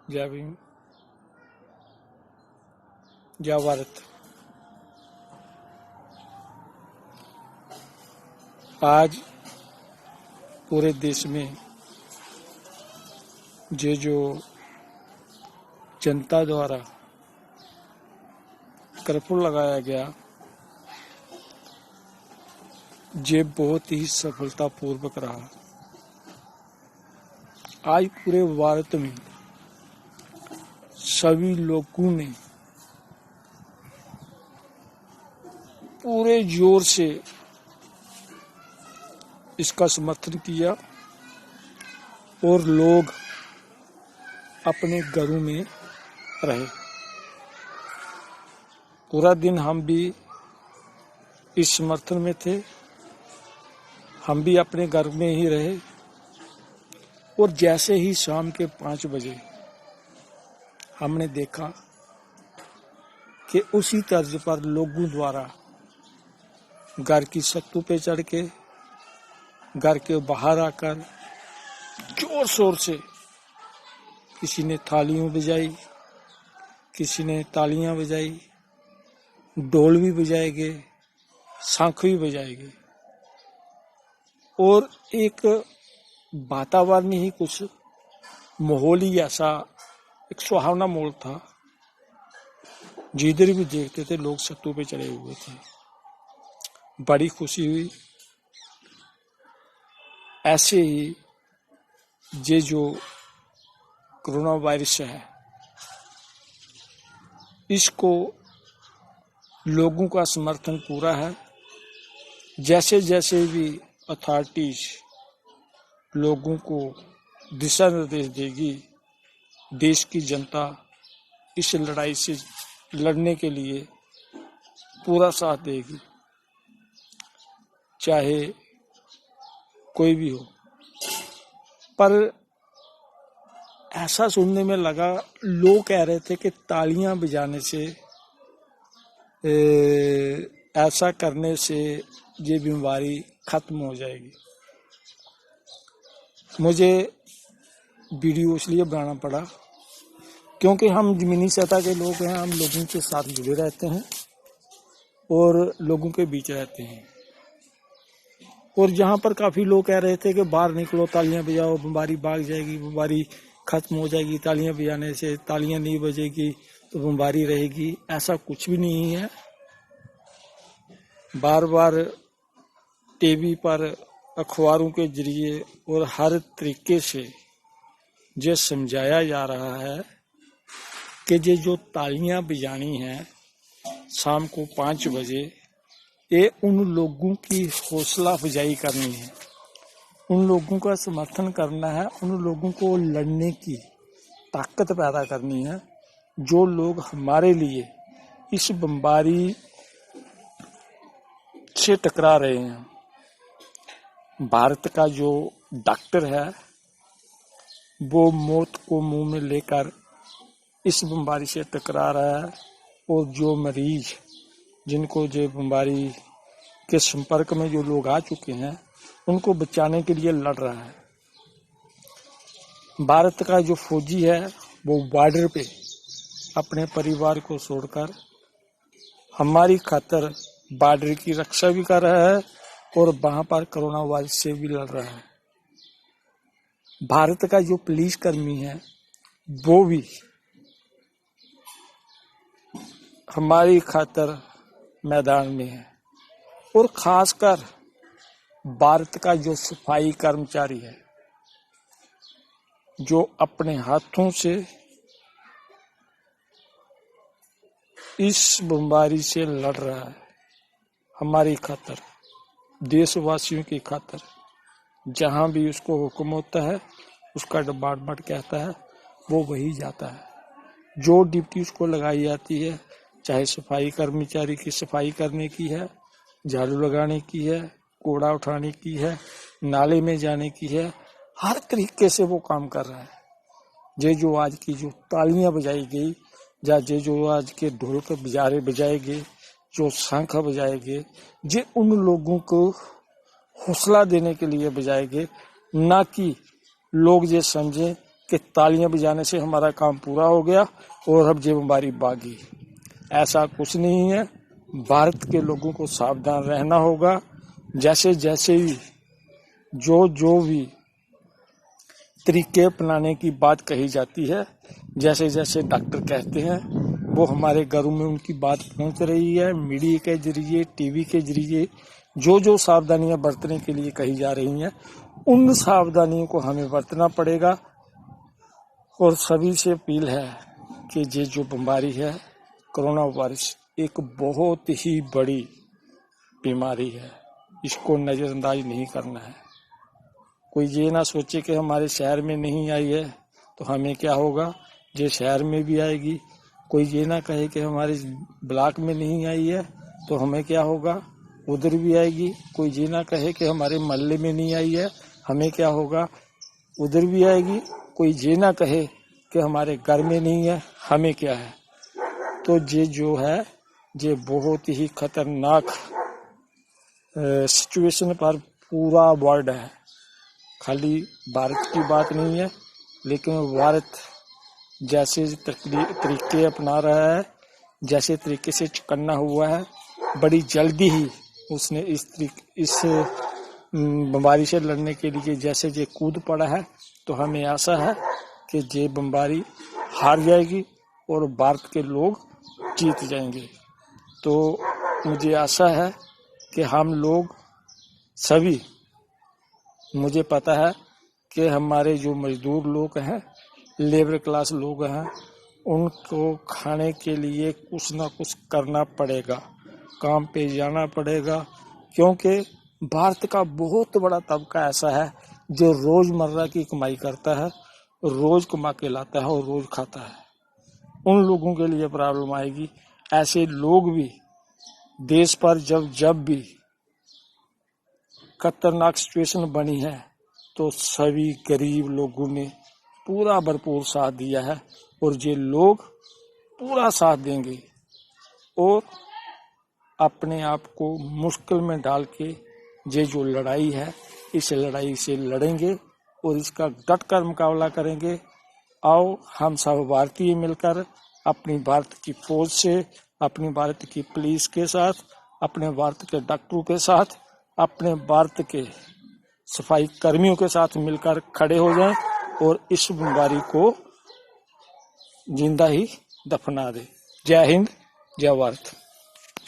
जय भीम, जय भारत। आज पूरे देश में जो जनता द्वारा कर्फ्यू लगाया गया, ये बहुत ही सफलतापूर्वक रहा। आज पूरे भारत में सभी लोगों ने पूरे जोर से इसका समर्थन किया और लोग अपने घरों में रहे। पूरा दिन हम भी इस समर्थन में थे, हम भी अपने घर में ही रहे। और जैसे ही शाम के 5 बजे हमने देखा कि उसी तर्ज पर लोगों द्वारा घर की छतों पे चढ़ के, घर के बाहर आकर जोर शोर से किसी ने थालियां बजाई, किसी ने तालियां बजाई, ढोल भी बजाए गए, शंख भी बजाए गए और एक वातावरण ही कुछ माहौल ही ऐसा एक सुहावना माहौल था। जिधर भी देखते थे लोग छतों पे चढ़े हुए थे। बड़ी खुशी हुई। ऐसे ही ये जो कोरोना वायरस है, इसको लोगों का समर्थन पूरा है। जैसे जैसे भी अथॉरिटीज लोगों को दिशा निर्देश देगी, देश की जनता इस लड़ाई से लड़ने के लिए पूरा साथ देगी, चाहे कोई भी हो। पर ऐसा सुनने में लगा, लोग कह रहे थे कि तालियां बजाने से, ऐसा करने से ये बीमारी खत्म हो जाएगी। मुझे वीडियो इसलिए बनाना पड़ा क्योंकि हम जमीनी सतह के लोग हैं, हम लोगों के साथ जुड़े रहते हैं और लोगों के बीच रहते हैं। और जहाँ पर काफी लोग कह रहे थे कि बाहर निकलो, तालियां बजाओ, बीमारी भाग जाएगी, बीमारी खत्म हो जाएगी, तालियां बजाने से, तालियां नहीं बजेगी तो बीमारी रहेगी, ऐसा कुछ भी नहीं है। बार बार टीवी पर, अखबारों के जरिए और हर तरीके से ये समझाया जा रहा है कि ये जो तालियां बजानी है शाम को 5 बजे, ये उन लोगों की हौसला अफजाई करनी है, उन लोगों का समर्थन करना है, उन लोगों को लड़ने की ताकत पैदा करनी है जो लोग हमारे लिए इस बीमारी से टकरा रहे हैं। भारत का जो डॉक्टर है वो मौत को मुंह में लेकर इस बीमारी से टकरा रहा है और जो मरीज जिनको ये बीमारी के संपर्क में जो लोग आ चुके हैं उनको बचाने के लिए लड़ रहा है। भारत का जो फौजी है वो बॉर्डर पे अपने परिवार को छोड़कर हमारी खातिर बॉर्डर की रक्षा भी कर रहा है और वहां पर कोरोना वायरस से भी लड़ रहा है। भारत का जो पुलिस कर्मी है वो भी हमारी खातिर मैदान में है। और खासकर भारत का जो सफाई कर्मचारी है जो अपने हाथों से इस बीमारी से लड़ रहा है, हमारी खातिर, देशवासियों की खातिर। जहां भी उसको हुक्म होता है, उसका डिपार्टमेंट कहता है, वो वही जाता है। जो ड्यूटी उसको लगाई जाती है, चाहे सफाई कर्मचारी की सफाई करने की है, झाड़ू लगाने की है, कूड़ा उठाने की है, नाले में जाने की है, हर तरीके से वो काम कर रहा है। ये जो आज की जो तालियां बजाई गई, या ये जो आज के ढोल के बजारे बजाए गए, जो शंख बजाए गए, ये उन लोगों को हौसला देने के लिए बजाए गए, ना कि लोग ये समझें कि तालियां बजाने से हमारा काम पूरा हो गया और अब ये बीमारी भागी। ऐसा कुछ नहीं है। भारत के लोगों को सावधान रहना होगा। जैसे जैसे भी जो भी तरीके अपनाने की बात कही जाती है, जैसे जैसे डॉक्टर कहते हैं, वो हमारे घरों में उनकी बात पहुंच रही है। मीडिया के जरिए, टीवी के जरिए जो सावधानियां बरतने के लिए कही जा रही हैं, उन सावधानियों को हमें बरतना पड़ेगा। और सभी से अपील है कि ये जो बीमारी है कोरोना वायरस, एक बहुत ही बड़ी बीमारी है, इसको नजरअंदाज नहीं करना है। कोई ये ना सोचे कि हमारे शहर में नहीं आई है तो हमें क्या होगा, ये शहर में भी आएगी। कोई ये ना कहे कि हमारे ब्लॉक में नहीं आई है तो हमें क्या होगा, उधर भी आएगी। कोई ये ना कहे कि हमारे मोहल्ले में नहीं आई है, हमें क्या होगा, उधर भी आएगी। कोई ये ना कहे कि हमारे घर में नहीं है, हमें क्या है। तो ये जो है ये बहुत ही खतरनाक सिचुएशन पर पूरा वर्ल्ड है। खाली भारत की बात नहीं है, लेकिन भारत जैसे तरीके अपना रहा है, जैसे तरीके से चौकन्ना हुआ है, बड़ी जल्दी ही उसने इस बीमारी से लड़ने के लिए जैसे ये कूद पड़ा है, तो हमें आशा है कि ये बीमारी हार जाएगी और भारत के लोग जीत जाएंगे। तो मुझे आशा है कि हम लोग सभी, मुझे पता है कि हमारे जो मजदूर लोग हैं, लेबर क्लास लोग हैं, उनको खाने के लिए कुछ ना कुछ करना पड़ेगा, काम पे जाना पड़ेगा। क्योंकि भारत का बहुत बड़ा तबका ऐसा है जो रोजमर्रा की कमाई करता है, रोज कमा के लाता है और रोज खाता है। उन लोगों के लिए प्रॉब्लम आएगी। ऐसे लोग भी देश पर जब भी खतरनाक सिचुएशन बनी है, तो सभी गरीब लोगों ने पूरा भरपूर साथ दिया है और ये लोग पूरा साथ देंगे और अपने आप को मुश्किल में डाल के ये जो लड़ाई है, इस लड़ाई से लड़ेंगे और इसका डट कर मुकाबला करेंगे। आओ हम सब भारतीय मिलकर अपनी भारत की फौज से, अपनी भारत की पुलिस के साथ, अपने भारत के डॉक्टरों के साथ, अपने भारत के सफाई कर्मियों के साथ मिलकर खड़े हो जाएं और इस बीमारी को जिंदा ही दफना दें। जय हिंद, जय भारत।